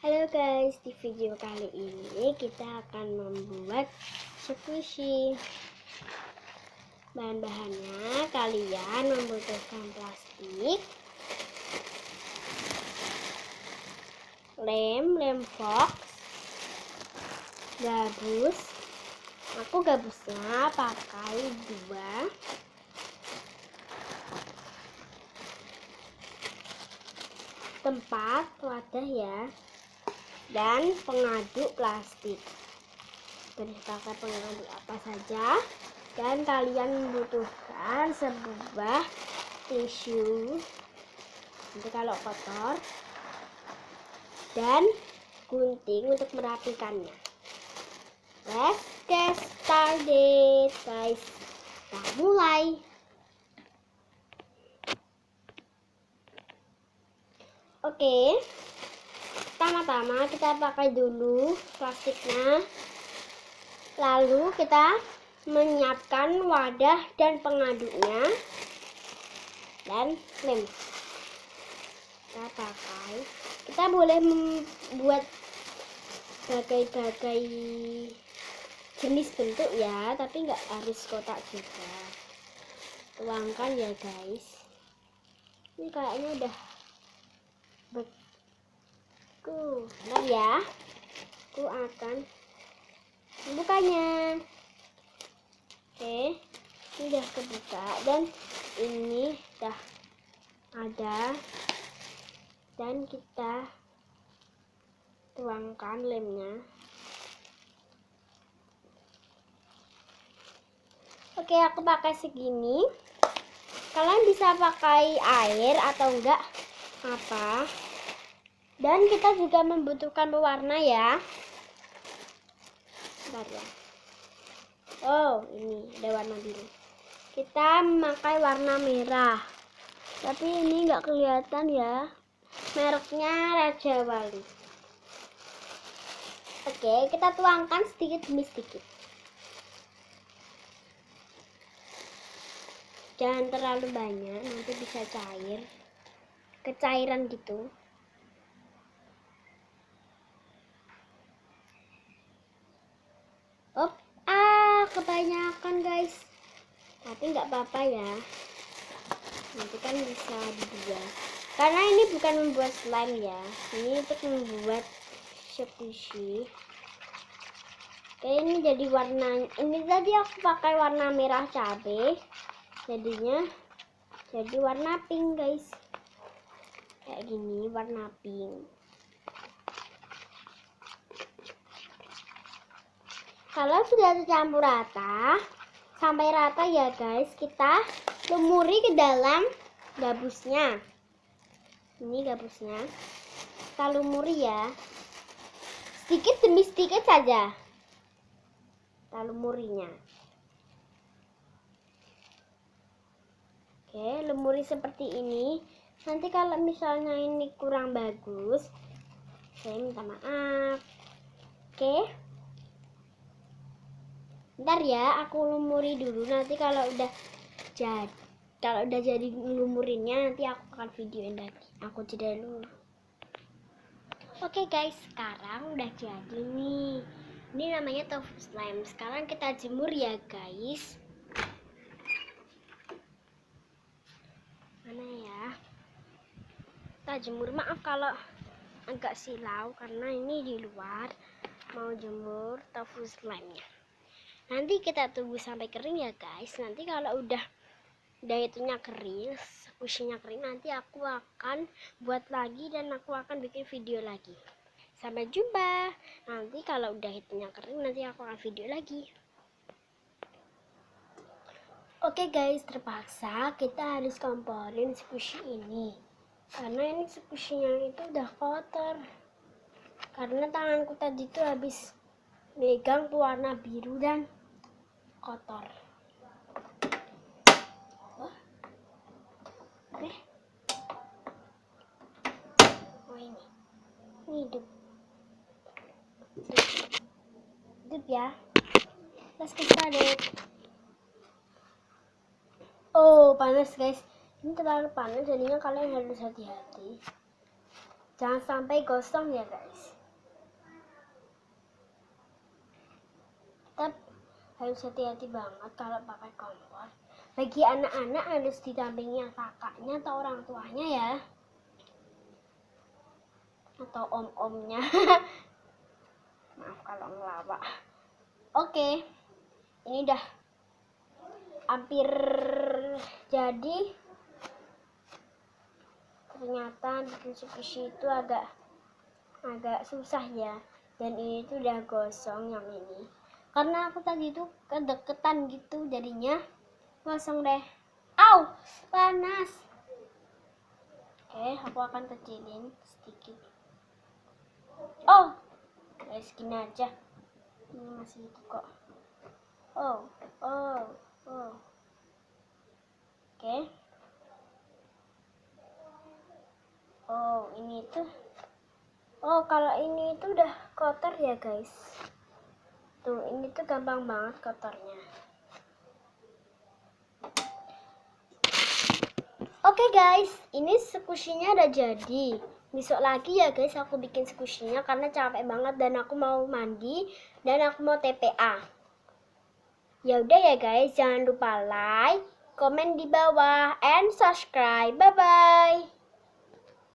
Halo guys, di video kali ini kita akan membuat squishy. Bahan-bahannya kalian membutuhkan plastik, lem fox, gabus. Aku gabusnya pakai 2. Tempat wadah ya, dan pengaduk plastik. Pakai pengaduk apa saja, dan kalian membutuhkan sebuah tisu nanti kalau kotor, dan gunting untuk merapikannya. Let's get started guys. Kita mulai. Oke, pertama-tama kita pakai dulu plastiknya, lalu kita menyiapkan wadah dan pengaduknya dan lem. Kita boleh membuat berbagai jenis bentuk ya, tapi nggak harus kotak juga. Tuangkan ya guys. Ini kayaknya udah bentar ya, aku akan membukanya. Oke, ini udah kebuka dan ini udah ada, dan kita tuangkan lemnya. Oke, aku pakai segini. Kalian bisa pakai air atau enggak apa. Dan kita juga membutuhkan pewarna ya. Bentar ya. Oh, ini ada warna biru. Kita memakai warna merah. Tapi ini nggak kelihatan ya. Mereknya Raja Wali. Oke, kita tuangkan sedikit demi sedikit. Jangan terlalu banyak, nanti bisa cair. Kecairan gitu. Kebanyakan guys, tapi nggak apa-apa ya, nanti kan bisa dibuat, karena ini bukan membuat slime ya, ini untuk membuat squishy. Oke, ini jadi warna, ini tadi aku pakai warna merah cabai, jadinya jadi warna pink guys, kayak gini, warna pink. Kalau sudah tercampur rata, sampai rata ya guys, kita lumuri ke dalam gabusnya. Ini gabusnya, kita lumuri ya, sedikit demi sedikit saja kita lumurinya. Oke, lumuri seperti ini. Nanti kalau misalnya ini kurang bagus, saya minta maaf. Oke, bentar ya, aku lumuri dulu. Nanti kalau udah jadi lumurinnya, nanti aku akan videoin lagi. Aku jeda dulu. Oke guys, sekarang udah jadi nih. Ini namanya tofu slime. Sekarang kita jemur ya guys. Mana ya? Kita jemur. Maaf kalau agak silau, karena ini di luar mau jemur tofu slime-nya. Nanti kita tunggu sampai kering ya guys. Nanti kalau udah itunya kering, squishy-nya kering, nanti aku akan buat lagi dan aku akan bikin video lagi. Sampai jumpa. Nanti kalau udah itunya kering, nanti aku akan video lagi. Oke guys, terpaksa kita harus komporin squishy ini, karena ini squishy-nya itu udah kotor. Karena tanganku tadi itu habis megang pewarna biru dan kotor. Oke. Oh, ini hidup ya. Let's get started. Oh, panas guys, ini terlalu panas, jadinya kalian harus hati-hati. Jangan sampai gosong ya guys. Tetap harus hati-hati banget kalau pakai kompor. Bagi anak-anak harus didampingi kakaknya atau orang tuanya ya, atau om-omnya. Maaf kalau ngelawak. Oke, ini udah hampir jadi. Ternyata bikin sushi itu agak susah ya. Dan ini tuh udah gosong yang ini. Karena aku tadi tuh kedeketan gitu, jadinya gosong deh. Au, panas. Oke, aku akan kecilin sedikit. Oh, guys, gini aja. Ini masih itu kok. Oh. Oke. Oh, ini tuh. Oh, kalau ini itu udah kotor ya guys. Tuh, ini tuh gampang banget kotornya. Oke guys, ini squishy-nya udah jadi. Besok lagi ya guys aku bikin squishy-nya karena capek banget dan aku mau mandi dan aku mau TPA. Ya udah ya guys, jangan lupa like, komen di bawah, and subscribe. Bye bye.